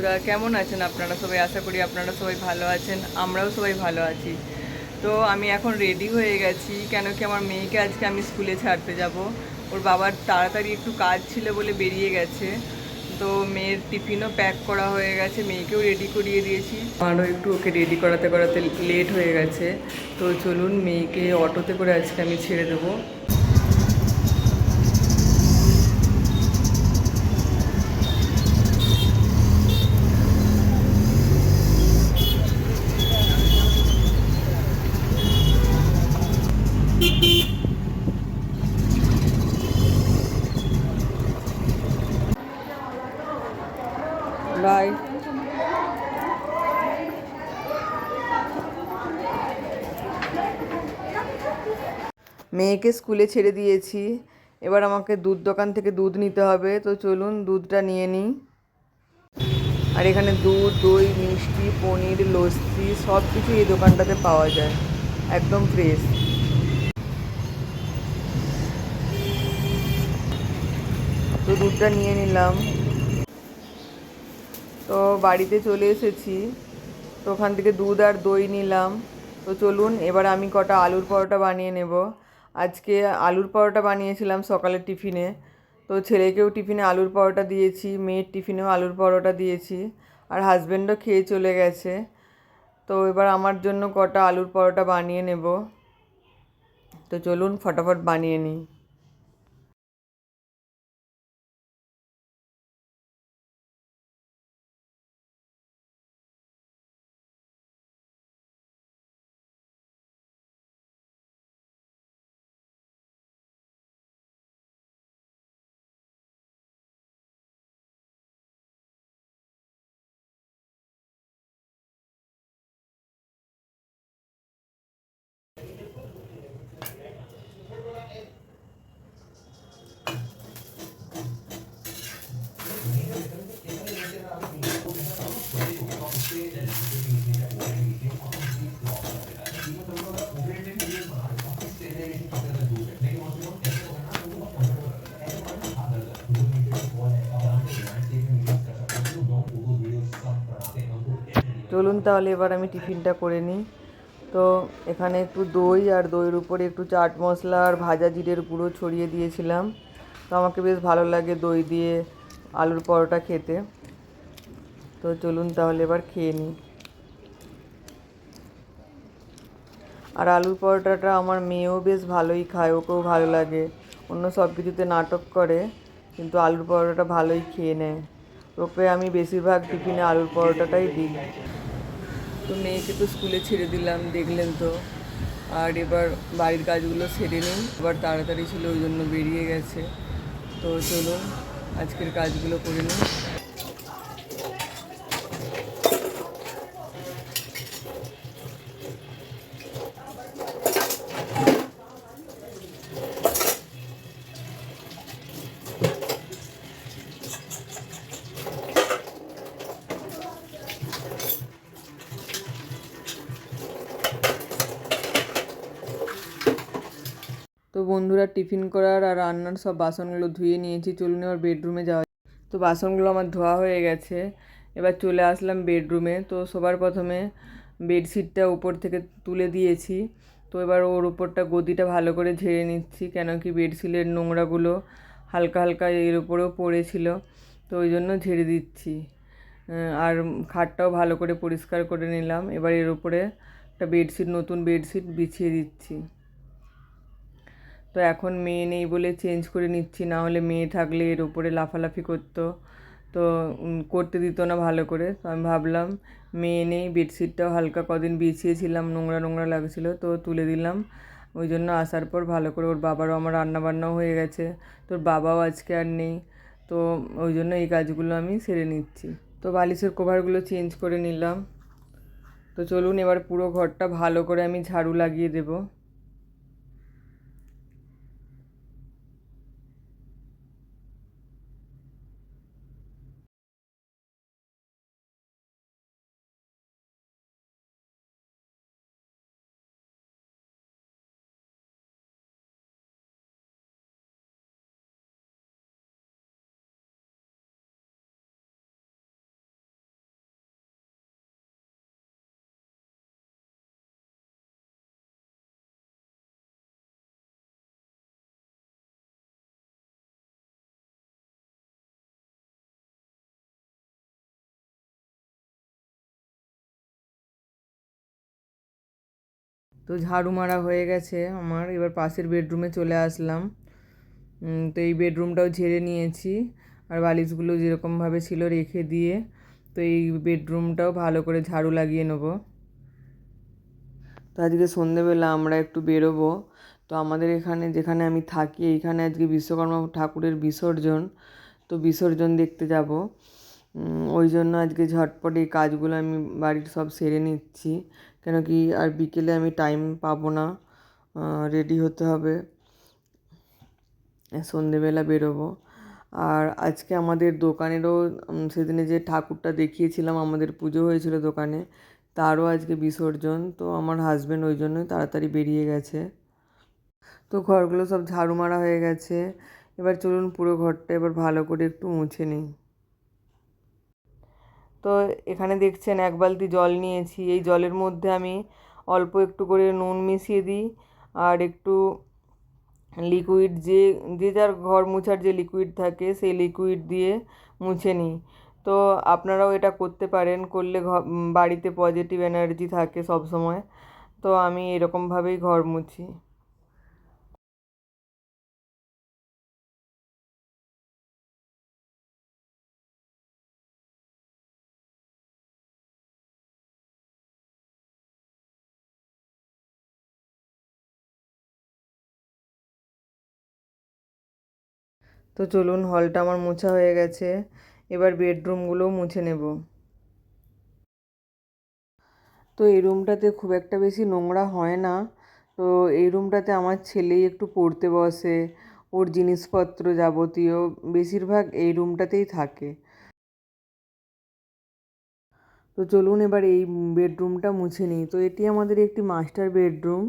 বন্ধুরা, কেমন আছেন আপনারা সবাই? আশা করি আপনারা সবাই ভালো আছেন, আমরাও সবাই ভালো আছি। তো আমি এখন রেডি হয়ে গেছি, কেন কি আমার মেয়েকে আজকে আমি স্কুলে ছাড়তে যাব। ওর বাবার তাড়াতাড়ি একটু কাজ ছিল বলে বেরিয়ে গেছে। তো মেয়ের টিফিনও প্যাক করা হয়ে গেছে, মেয়েকেও রেডি করিয়ে দিয়েছি। আমারও একটু ওকে রেডি করাতে করাতে লেট হয়ে গেছে। তো চলুন, মেয়েকে অটোতে করে আজকে আমি ছেড়ে দেবো। বাই। মেয়েকে স্কুলে ছেড়ে দিয়েছি, এবার আমাকে দুধ দোকান থেকে দুধ নিতে হবে। তো চলুন দুধটা নিয়ে নিই। আর এখানে দুধ, দই, মিষ্টি, পনির, লস্যি সব কিছু এই দোকানটাতে পাওয়া যায়, একদম ফ্রেশ। তো দুধটা নিয়ে নিলাম। তো বাড়িতে চলে এসেছি, তো ওখান থেকে দুধ আর দই নিলাম। তো চলুন এবার আমি কটা আলুর পরোটা বানিয়ে নেব। আজকে আলুর পরোটা বানিয়েছিলাম সকালের টিফিনে। তো ছেলেকেও টিফিনে আলুর পরোটা দিয়েছি, মেয়ের টিফিনেও আলুর পরোটা দিয়েছি, আর হাজব্যান্ডও খেয়ে চলে গেছে। তো এবার আমার জন্য কটা আলুর পরোটা বানিয়ে নেব। তো চলুন ফটাফট বানিয়ে নিই। চলুন তাহলে এবার আমি টিফিনটা করে নিই। তো এখানে একটু দই আর দইয়ের উপরে একটু চাট মশলা আর ভাজা জিরের গুঁড়ো ছড়িয়ে দিয়েছিলাম। তো আমাকে বেশ ভালো লাগে দই দিয়ে আলুর পরোটা খেতে। তো চলুন তাহলে এবার খেয়ে নিই। আর আলুর পরোটাটা আমার মেয়েও বেশ ভালোই খায়, ওকেও ভালো লাগে। অন্য সব কিছুতে নাটক করে, কিন্তু আলুর পরোটাটা ভালোই খেয়ে নেয়। ওকে আমি বেশিরভাগ টিফিনে আলুর পরোটাটাই দিই। তো মেয়েকে তো স্কুলে ছেড়ে দিলাম, দেখলেন তো। আর এবার বাড়ির কাজগুলো সেরে নিই, এবার তাড়াতাড়ি ছিল ওই জন্য বেরিয়ে গেছে। তো চলুন আজকের কাজগুলো করে নিই। তো বন্ধুরা, টিফিন করার আর রান্নার সব বাসনগুলো ধুয়ে নিয়েছি, চলুন এবার বেডরুমে যাওয়া। তো বাসনগুলো আমার ধোয়া হয়ে গেছে, এবার চলে আসলাম বেডরুমে। তো সবার প্রথমে বেডশিটটা উপর থেকে তুলে দিয়েছি। তো এবার ওর উপরটা গদিটা ভালো করে ঝেড়ে নিচ্ছি, কেন কি বেডশিটের নোংরাগুলো হালকা হালকা এর উপরেও পড়েছিল, তো ওই জন্য ঝেড়ে দিচ্ছি। আর খাটটাও ভালো করে পরিষ্কার করে নিলাম। এবার এর উপরে একটা বেডশিট, নতুন বেডশিট বিছিয়ে দিচ্ছি। তো এখন মেয়ে নেই বলে চেঞ্জ করে নিচ্ছি, না হলে মেয়ে থাকলে এর উপরে লাফালাফি করতো, তো করতে দিত না ভালো করে। তো আমি ভাবলাম মেয়ে নেই, বেডশিটটাও হালকা কদিন বিছিয়েছিলাম, নোংরা নোংরা লাগছিলো, তো তুলে দিলাম। ওই জন্য আসার পর ভালো করে, ওর বাবারও আমার রান্নাবান্নাও হয়ে গেছে, তোর বাবাও আজকে আর নেই, তো ওই জন্য এই কাজগুলো আমি সেরে নিচ্ছি। তো বালিশের কভারগুলো চেঞ্জ করে নিলাম। তো চলুন এবার পুরো ঘরটা ভালো করে আমি ঝাড়ু লাগিয়ে দেবো। তো ঝাড়ু মারা হয়ে গেছে আমার, এবার পাশের বেডরুমে চলে আসলাম। তো এই বেডরুমটাও ঝেড়ে নিয়েছি, আর বালিশগুলো যেরকমভাবে ছিল রেখে দিয়ে তো এই বেডরুমটাও ভালো করে ঝাড়ু লাগিয়ে নেবো। তো আজকে সন্ধেবেলা আমরা একটু বেরোবো। তো আমাদের এখানে যেখানে আমি থাকি এইখানে আজকে বিশ্বকর্মা ঠাকুরের বিসর্জন, তো বিসর্জন দেখতে যাব। ওই জন্য আজকে ঝটপট এই কাজগুলো আমি বাড়ির সব সেরে নিচ্ছি, কেন কি আর বিকেলে আমি টাইম পাবো না, রেডি হতে হবে, সন্ধেবেলা বেরোবো। আর আজকে আমাদের দোকানেরও সেদিনে যে ঠাকুরটা দেখিয়েছিলাম আমাদের পুজো হয়েছিল দোকানে, তারও আজকে বিসর্জন। তো আমার হাজব্যান্ড ওই জন্যই তাড়াতাড়ি বেরিয়ে গেছে। তো ঘরগুলো সব ঝাড়ু মারা হয়ে গেছে, এবার চলুন পুরো ঘরটা এবার ভালো করে একটু মুছে নিই। তো এখানে দেখছেন এক বালতি জল নিয়েছি, এই জলের মধ্যে আমি অল্প একটু করে নুন মিশিয়ে দিই আর একটু লিকুইড, যে যে যার ঘর মোছার যে লিকুইড থাকে সেই লিকুইড দিয়ে মুছে নিই। তো আপনারাও এটা করতে পারেন, করলে বাড়িতে পজিটিভ এনার্জি থাকে সব সময়। তো আমি এরকমভাবেই ঘর মুছি। তো চলুন, হলটা আমার মোছা হয়ে গেছে, এবার বেডরুমগুলোও মুছে নেব। তো এই রুমটাতে খুব একটা বেশি নোংরা হয় না। তো এই রুমটাতে আমার ছেলেই একটু পড়তে বসে, ওর জিনিসপত্র যাবতীয় বেশিরভাগ এই রুমটাতেই থাকে। তো চলুন এবার এই বেডরুমটা মুছে নিই। তো এটি আমাদের একটি মাস্টার বেডরুম।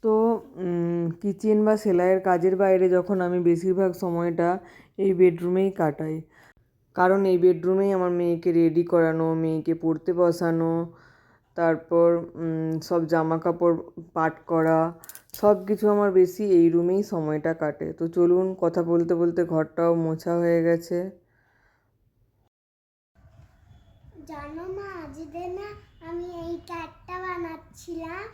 তো কিচেন বা সেলাইয়ের কাজের বাইরে যখন আমি বেশিরভাগ সময়টা এই বেডরুমেই কাটাই, কারণ এই বেডরুমেই আমার মেয়েকে রেডি করানো, মেয়েকে পড়তে বসানো, তারপর সব জামা কাপড় পাট করা, সব কিছু আমার বেশি এই রুমেই সময়টা কাটে। তো চলুন, কথা বলতে বলতে ঘরটাও মোছা হয়ে গেছে। জানো মা, আজকে না আমি এই কার্ডটা বানাচ্ছিলাম,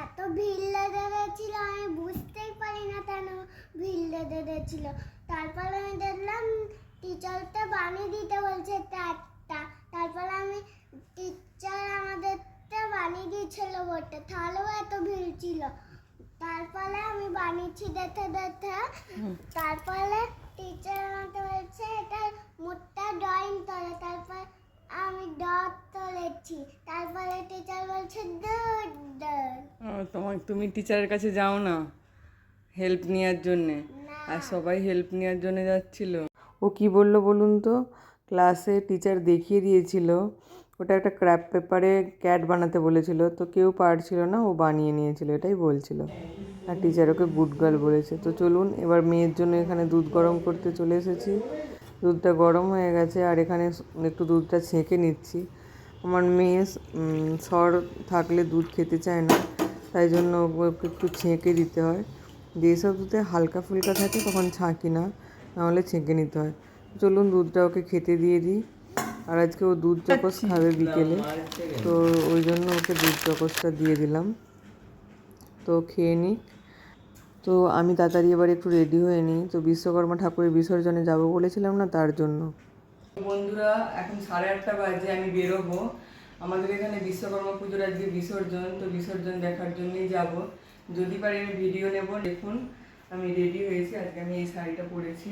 এত ভিড় লেগে গেছিল আমি বুঝতেই পারি না কেন ভিড় লেগে গেছিল। তারপরে আমি দেখলাম টিচারটা বানিয়ে দিতে বলছে কার্ডটা, তারপরে আমি টিচার আমাদেরটা বানিয়ে দিয়েছিল বটে, তাহলেও এত ভিড় ছিল। তারপরে আমি বানিয়েছি দেখে দেখে, তারপরে টিচার আমাকে বলছে এটা মোটা ড্রয়িং করে, তারপর আমি ডট তুলেছি, তারপরে টিচার বলছে তুমি টিচারের কাছে যাও না হেল্প নেওয়ার জন্যে, আর সবাই হেল্প নেওয়ার জন্য যাচ্ছিল। ও কি বললো বলুন তো, ক্লাসে টিচার দেখিয়ে দিয়েছিল, ওটা একটা ক্র্যাফট পেপারে ক্যাট বানাতে বলেছিল, তো কেউ পারছিল না, ও বানিয়ে নিয়েছিল, এটাই বলছিল। আর টিচার ওকে গুড গার্ল বলেছে। তো চলুন এবার মেয়ের জন্য এখানে দুধ গরম করতে চলে এসেছি। দুধটা গরম হয়ে গেছে আর এখানে একটু দুধটা ছেঁকে নিচ্ছি। আমার মেয়ে সর থাকলে দুধ খেতে চায় না, তাই জন্য ওকে একটু ছেঁকে দিতে হয়। যেসব দুধে হালকা ফুলকা থাকে তখন ছাঁকি না, নাহলে ছেঁকে নিতে হয়। চলুন দুধটা ওকে খেতে দিয়ে দিই। আর আজকে ও দুধ চকস খাবে বিকেলে, তো ওই জন্য ওকে দুধ চকসটা দিয়ে দিলাম, তো খেয়ে নিক। তো আমি তাড়াতাড়ি এবার একটু রেডি হয়ে নিই, তো বিশ্বকর্মা ঠাকুরের বিসর্জনে যাব বলেছিলাম না, তার জন্য। বন্ধুরা এখন 8:30 বাজে, আমি বেরোবো। আমাদের এখানে বিশ্বকর্মা পুজোর আজকে বিসর্জন, তো বিসর্জন দেখার জন্যই যাব। যদি পারি আমি ভিডিও নেব। দেখুন আমি রেডি হয়েছি, আজকে আমি এই শাড়িটা পরেছি।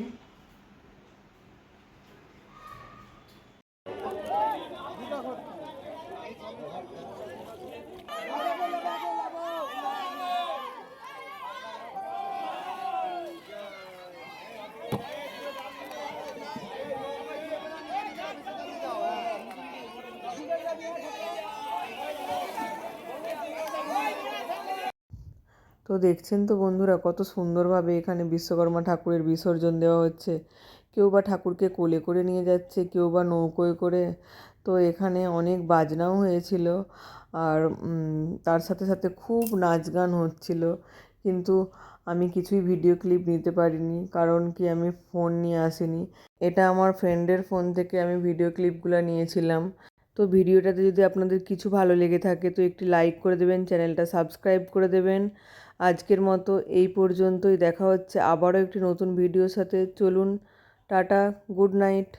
তো দেখছেন তো বন্ধুরা, কত সুন্দরভাবে এখানে বিশ্বকর্মা ঠাকুরের বিসর্জন দেওয়া হচ্ছে। কেউ বা ঠাকুরকে কোলে করে নিয়ে যাচ্ছে, কেউ বা নৌকোয় করে। তো এখানে অনেক বাজনাও হয়েছিল, আর তার সাথে সাথে খুব নাচ গান হচ্ছিল। কিন্তু আমি কিছুই ভিডিও ক্লিপ নিতে পারিনি, কারণ কি আমি ফোন নিয়ে আসিনি। এটা আমার ফ্রেন্ডের ফোন থেকে আমি ভিডিও ক্লিপগুলো নিয়েছিলাম। তো তো ভিডিওটাতে যদি আপনাদের কিছু ভালো লেগে থাকে তো একটি লাইক করে দেবেন, চ্যানেলটা সাবস্ক্রাইব করে দেবেন। আজকের মতো এই পর্যন্তই, দেখা হচ্ছে আবারও একটি নতুন ভিডিওর সাথে। চলুন, টাটা, গুড নাইট।